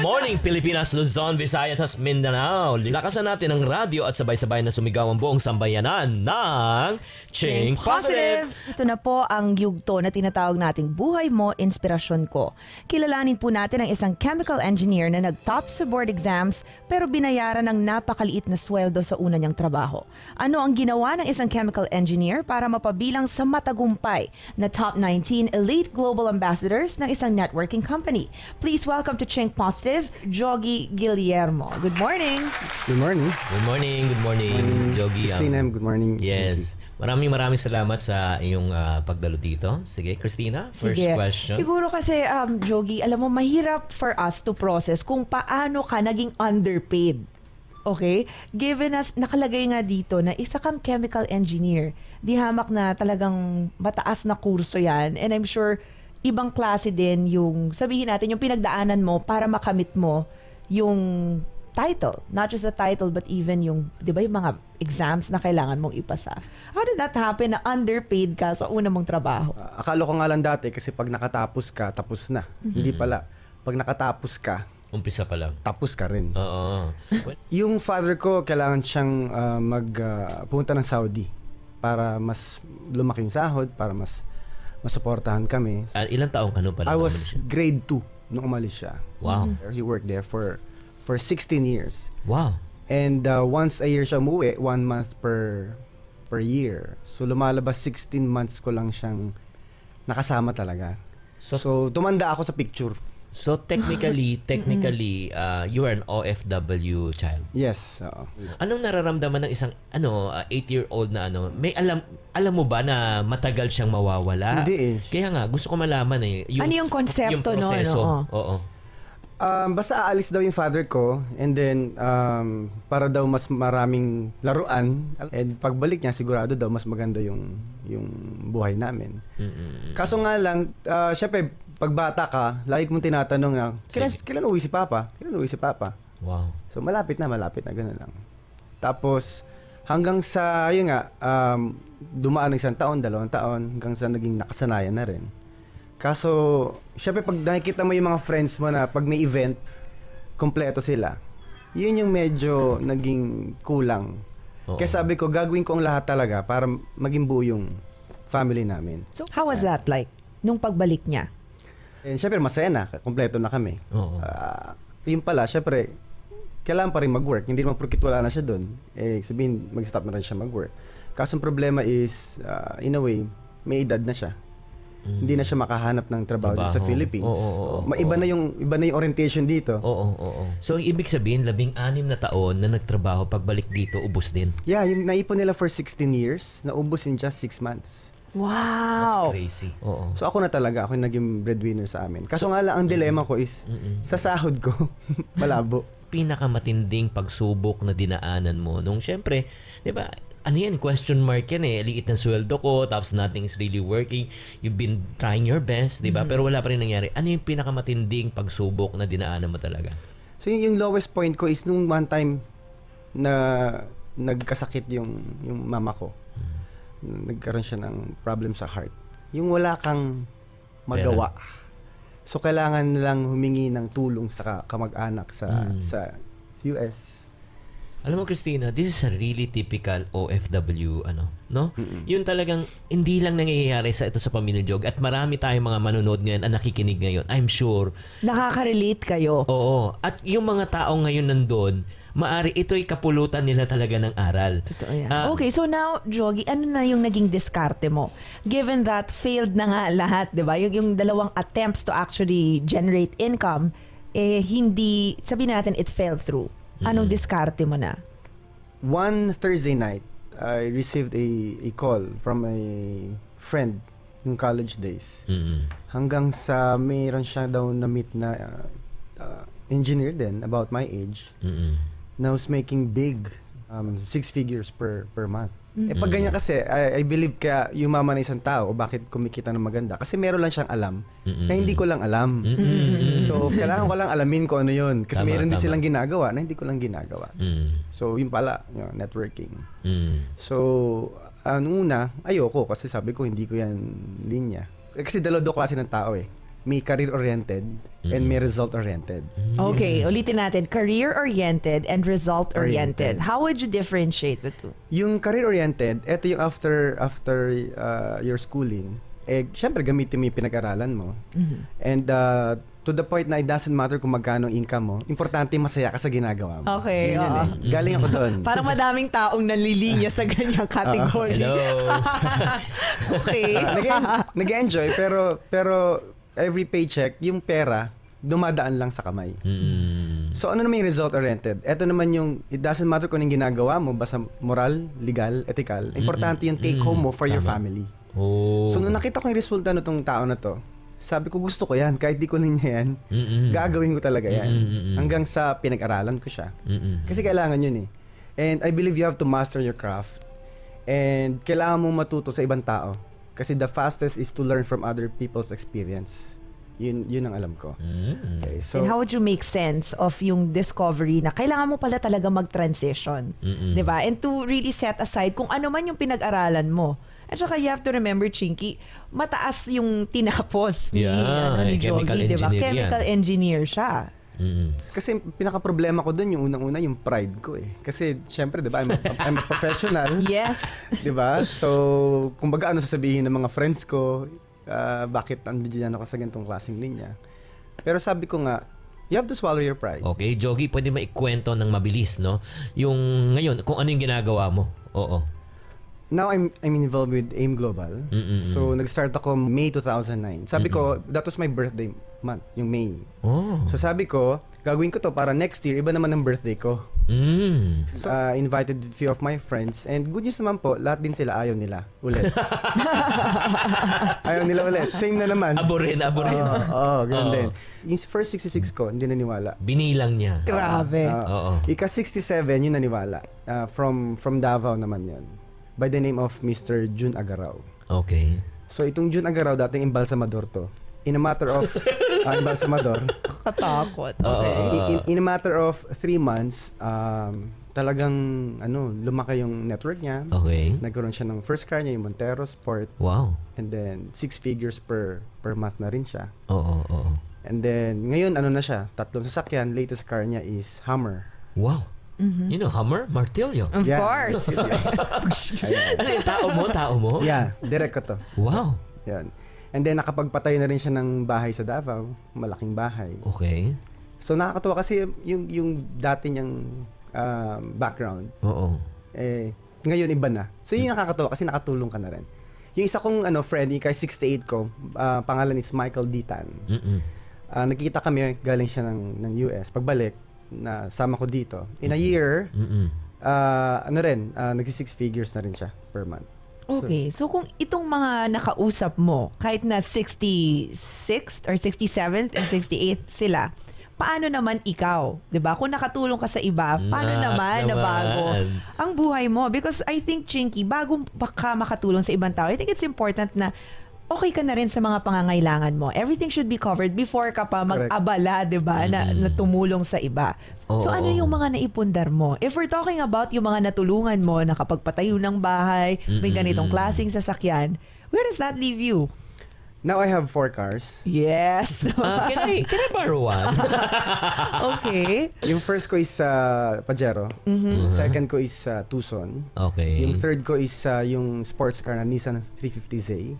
morning, Pilipinas, Luzon, Visayas, at Mindanao. Lakasan natin ang radyo at sabay-sabay na sumigaw ang buong sambayanan ng Ching Positive! Ito na po ang yugto na tinatawag nating Buhay Mo, Inspirasyon Ko. Kilalanin po natin ang isang chemical engineer na nag-top sa board exams pero binayaran ng napakaliit na sweldo sa una niyang trabaho. Ano ang ginawa ng isang chemical engineer para mapabilang sa matagumpay na top 19 elite global ambassadors ng isang networking company? Please welcome to Ching Positive, Jogi Guillermo. Good morning. Good morning. Good morning, good morning, Jogi. Christina, good morning. Yes. Maraming salamat sa iyong pagdalo dito. Sige, Christina, first question. Siguro kasi, Jogi, alam mo, mahirap for us to process kung paano ka naging underpaid. Okay? Given us, nakalagay nga dito na isa kang chemical engineer. Di hamak na talagang mataas na kurso yan. And I'm sure ibang klase din yung, sabihin natin, yung pinagdaanan mo para makamit mo yung title. Not just the title, but even yung, di ba, yung mga exams na kailangan mong ipasa. How did that happen na underpaid ka sa una mong trabaho? Akala ko nga lang dati kasi pag nakatapos ka, tapos na. Hindi pala. Pag nakatapos ka, Umpisa pa lang. tapos ka rin. Oo. Yung father ko, kailangan siyang pumunta ng Saudi para mas lumaki yung sahod, para mas masuportahan kami. Ilang taong ka nung pala? I was grade 2 nung umalis siya. Wow. He worked there for 16 years. Wow. And once a year siya umuwi, 1 month per year. So lumalabas 16 months ko lang siyang nakasama talaga. So tumanda ako sa picture. So technically, you are an OFW child. Yes. Anong nararamdaman ng isang 8-year-old na may alam mo ba na matagal siyang mawawala? Hindi eh. Kaya nga gusto ko malaman Ano yung konsepto, yung proseso. no? Oo. Basta aalis daw yung father ko and then para daw mas maraming laruan and pagbalik niya sigurado daw mas maganda yung buhay namin. Kaso nga lang syempre pagbata ka, lagi mong tinatanong na kailan uwi si Papa? Kailan uwi si Papa? Wow. So malapit na gano'n lang. Tapos hanggang sa yun nga dumaan ng 1 taon, 2 taon hanggang sa naging nakasanayan na rin. Kaso, syempre pag nakikita mo yung mga friends mo na pag may event, kompleto sila. Yun yung medyo naging kulang. Oo. Kaya sabi ko, gagawin ko ang lahat talaga para maging buo yung family namin. So, how was that like nung pagbalik niya? And syempre masaya na, kompleto na kami. Oo. Yun pala, syempre, kailangan pa rin mag-work. Hindi naman porkit wala na siya doon. Sabihin, mag-stop na rin siya mag-work. Kaso ang problema is, in a way, may edad na siya. Hindi na siya makahanap ng trabaho sa Philippines. Iba na yung orientation dito. Oo. So, ibig sabihin, 16 na taon na nagtrabaho, pagbalik dito, ubos din. Yeah, yung naipon nila for 16 years, naubos in just 6 months. Wow! That's crazy. Oo. So ako na talaga, ako yung naging breadwinner sa amin. Kaso nga lang, ang dilema ko is, sa sahod ko, malabo. Pinakamatinding pagsubok na dinaanan mo nung syempre, 'di ba? Ano yan, question mark yan liit ng sweldo ko, tapos nothing is really working. You've been trying your best, 'di ba? Pero wala pa rin nangyari. Ano yung pinakamatinding pagsubok na dinaanan mo talaga? So yung lowest point ko is nung one time na nagkasakit yung mama ko. Nagkaroon siya ng problem sa heart. Yung wala kang magawa. So kailangan lang humingi ng tulong sa kamag-anak sa US. Alam mo, Christina, this is a really typical OFW, no? Yun talagang hindi lang nangyayari sa Pamilya Jog at marami tayong mga manonood ngayon at nakikinig ngayon. I'm sure. Nakaka-relate kayo. Oo. At yung mga tao ngayon nandun, maari ito'y kapulutan nila talaga ng aral. Totoo yan. Okay, so now, Jogi, ano na yung naging diskarte mo? Given that failed na nga lahat, di ba? Yung dalawang attempts to actually generate income, hindi, sabihin natin, it fell through. Anong diskarte mo na? One Thursday night, I received a call from a friend ng college days. Hanggang sa mayroon siya daw na-meet na engineer din about my age. Na was making big 6 figures per month. Pag ganyan kasi, I believe kaya yumaman na isang tao, bakit kumikita ng maganda? Kasi meron lang siyang alam na hindi ko lang alam. So, kailangan ko lang alamin ko ano yun. Kasi meron din silang ginagawa na hindi ko lang ginagawa. So, yun pala, networking. So, una, ayoko kasi sabi ko hindi ko yan linya. Kasi dalawa klase ng tao may career-oriented and may result-oriented. Okay, ulitin natin. Career-oriented and result-oriented. Oriented. How would you differentiate the two? Yung career-oriented, ito yung after your schooling, syempre gamitin mo yung pinag-aralan mo. And to the point na it doesn't matter kung magkano income mo, importante masaya ka sa ginagawa mo. Okay, Yun oo. Galing ako doon. Parang madaming taong nanlilinya sa ganyang category. Hello. Okay. Nag-enjoy pero every paycheck, yung pera, dumadaan lang sa kamay. So ano naman yung result-oriented? Ito naman yung, it doesn't matter kung anong ginagawa mo, basta moral, legal, ethical. Importante yung take home mo for your family. Oh. So nung nakita ko yung resulta nitong tao na to, sabi ko gusto ko yan, kahit di ko niya yan, gagawin ko talaga yan. Hanggang sa pinag-aralan ko siya. Kasi kailangan yun eh. And I believe you have to master your craft. And kailangan mong matuto sa ibang tao. Kasi the fastest is to learn from other people's experience. Yun ang alam ko. Okay, so And how would you make sense of yung discovery na kailangan mo pala talaga mag-transition? Diba? And to really set aside kung ano man yung pinag-aralan mo. At saka you have to remember, Chinky, mataas yung tinapos ni chemical Jogi, diba? engineer Chemical yan. engineer siya. kasi pinaka-problema ko dun yung unang-una yung pride ko eh. Kasi syempre, 'di ba, I'm a professional. Yes. 'Di ba? So, kumbaga ano sasabihin ng mga friends ko, bakit nandiyan ako sa ganitong klaseng linya. Pero sabi ko nga, you have to swallow your pride. Okay, Jogi, pwede maikwento ng mabilis, no? Yung ngayon, kung ano yung ginagawa mo. Oo. Now I'm involved with AIM Global. So nag-start ako May 2009. Sabi ko, that was my birthday month, yung May. Oh. So sabi ko, gagawin ko to para next year iba naman ang birthday ko. So invited a few of my friends and good news naman po, lahat din sila ayaw nila ulit. Ayaw nila ulit. Same na naman. Aborin. Ganun din. Yung first 66 ko, hindi naniwala. Binilang niya. Grabe. Oo. Ika 67 yung naniwala. From Davao naman yun. By the name of Mr. Jun Agaraw. Okay. So itong Jun Agaraw, dating embalsamador to. In a matter of embalsamador. Katakot. Okay. In a matter of 3 months, talagang lumaki yung network niya. Okay. Nagkaroon siya ng first car niya, yung Montero Sport. Wow. And then 6 figures per month na rin siya. Oo. And then ngayon na siya, 3 sasakyan, latest car niya is Hummer. Wow. You know, Hummer, Martillo. Of Yeah. course. Ayan. Ano yung tao mo? Yeah, direct ko to. Wow. Yan. And then nakapagpatay na rin siya ng bahay sa Davao, malaking bahay. Okay. So nakakatuwa kasi yung dati niyang background, Oo. ngayon iba na. So yun yung nakakatuwa kasi nakatulong ka na rin. Yung isa kong friend, yung kay 68 ko, pangalan is Michael Ditan. Nagkita kami, galing siya ng US. Pagbalik, sama ko dito. In a year, nagsi 6 figures na rin siya per month. Okay, so kung itong mga nakausap mo, kahit na 66th or 67th and 68th sila, paano naman ikaw? 'Di ba? Kung nakatulong ka sa iba, paano naman na bago ang buhay mo? Because I think, Chinky, bago ka makatulong sa ibang tao, I think it's important na okay ka na rin sa mga pangangailangan mo. Everything should be covered before ka pa mag-abala, 'di ba, na tumulong sa iba. So ano yung mga naipundar mo? If we're talking about yung mga natulungan mo, nakapagpatayo ng bahay, may ganitong klaseng sasakyan, where does that leave you? Now I have 4 cars. Yes. Can I borrow one? Okay. Yung first ko is Pajero. Second ko is Tucson. Okay. Yung third ko is yung sports car na Nissan 350Z.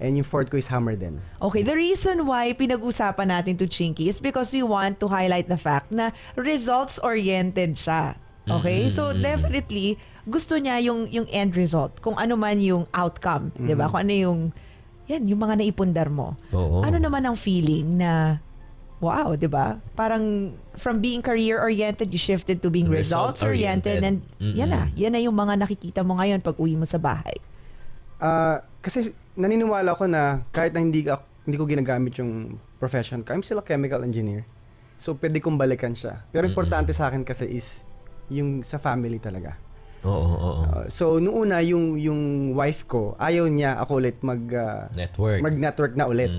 And yung fourth ko is Hummer din. Okay, the reason why pinag-usapan natin to Chinky is because we want to highlight the fact na results-oriented siya. Okay? So definitely gusto niya yung end result, kung ano man yung outcome, 'di ba? Kung ano yung yung mga naipundar mo. Oo. Ano naman ang feeling na wow, 'di ba? Parang from being career-oriented, you shifted to being results-oriented and yan na yung mga nakikita mo ngayon pag uwi mo sa bahay. Kasi naniniwala ko na kahit na hindi ko ginagamit yung profession ko, I'm still a chemical engineer. So pwede kong balikan siya. Pero importante sa akin kasi is yung sa family talaga. Oo. So nung una yung wife ko, ayaw niya ako ulit mag-network na ulit.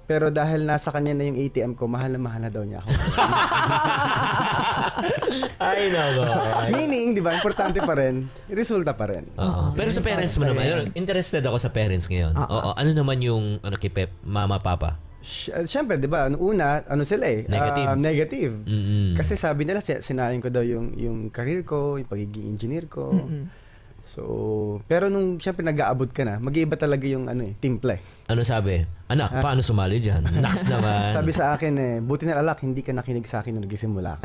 Pero dahil nasa kanya na yung ATM ko, mahal na daw niya ako. Ay, nako. Meaning, di ba, importante pa rin, resulta pa rin. Pero sa parents mo naman, interested ako sa parents ngayon. Oo. Ano naman yung kay Pep, mama, papa? Siyempre, di ba, una, sila negative. Kasi sabi nila, sinayang ko daw yung career ko, yung pagiging engineer ko. So, pero nung siyempre nag-aabot ka na, mag-iiba talaga yung timpla. Ano sabi? Anak, paano sumali dyan? Naks naman. Sabi sa akin hindi ka nakinig sa akin nung nagsimula ka.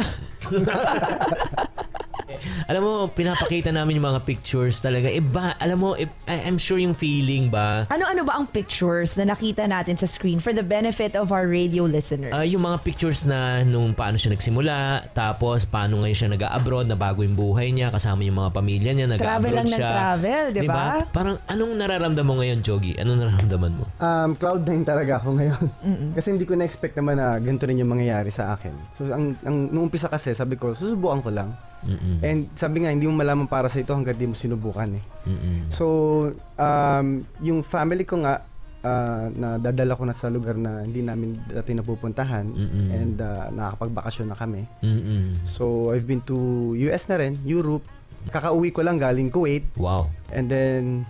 Alam mo, pinapakita namin yung mga pictures talaga. Alam mo, I'm sure yung feeling ba? Ano ba ang pictures na nakita natin sa screen for the benefit of our radio listeners? Yung mga pictures na nung paano siya nagsimula, tapos paano ngayon siya nag-abroad, na bago yung buhay niya, kasama yung mga pamilya niya, nag-abroad siya. Travel, di ba? Parang anong nararamdaman mo ngayon, Jogi? Anong nararamdaman mo? Cloud9 talaga ako ngayon. Kasi hindi ko na-expect naman na ganito rin yung mangyayari sa akin. So, nung umpisa kasi, sabi ko, susubukan ko lang. And sabi nga, hindi mo malaman para sa ito hanggang di mo sinubukan eh. So, yung family ko nga, na dadala ko na sa lugar na hindi namin dati napupuntahan and nakakapagbakasyon na kami. So, I've been to US na rin, Europe. Kakauwi ko lang galing Kuwait. Wow. And then,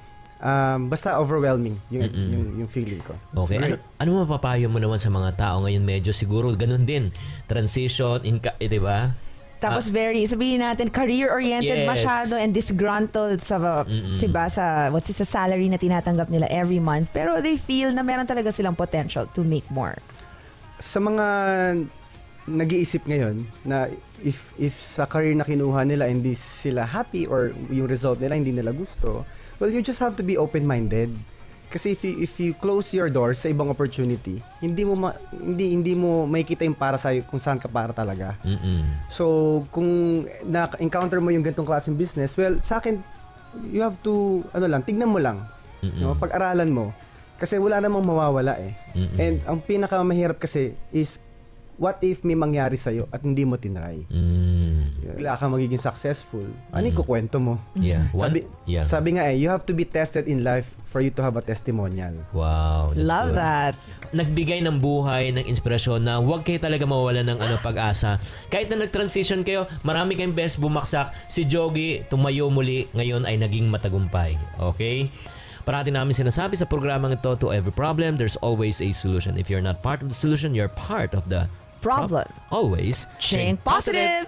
basta overwhelming yung feeling ko. Okay. Ano mapapayo mo naman sa mga tao ngayon? Medyo siguro ganun din. Transition, di ba? Tapos sabihin natin, career-oriented masyado and disgruntled sa salary na tinatanggap nila every month. Pero they feel na meron talaga silang potential to make more. Sa mga nag-iisip ngayon na if sa career na kinuha nila hindi sila happy or yung result nila hindi nila gusto, well, you just have to be open-minded. Kasi if you close your doors sa ibang opportunity, hindi mo makikita yung para sa kung saan ka para talaga. So, kung na-encounter mo yung ganitong klaseng business, well, sa akin, you have to, tignan mo lang. No? Pag-aralan mo. Kasi wala namang mawawala eh. And ang pinakamahirap kasi is, what if may mangyari sa'yo at hindi mo tinry? Bigla ka magiging successful. Ano yung kukwento mo? Yeah. Sabi nga you have to be tested in life for you to have a testimonial. Wow. Love that. Nagbigay ng buhay, ng inspirasyon na huwag kayo talaga mawawala ng pag-asa. Kahit na nag-transition kayo, marami kayong best bumaksak. Si Jogi, tumayo muli, ngayon ay naging matagumpay. Okay? Parati namin sinasabi sa programang ito, to every problem, there's always a solution. If you're not part of the solution, you're part of the problem. Always Think positive.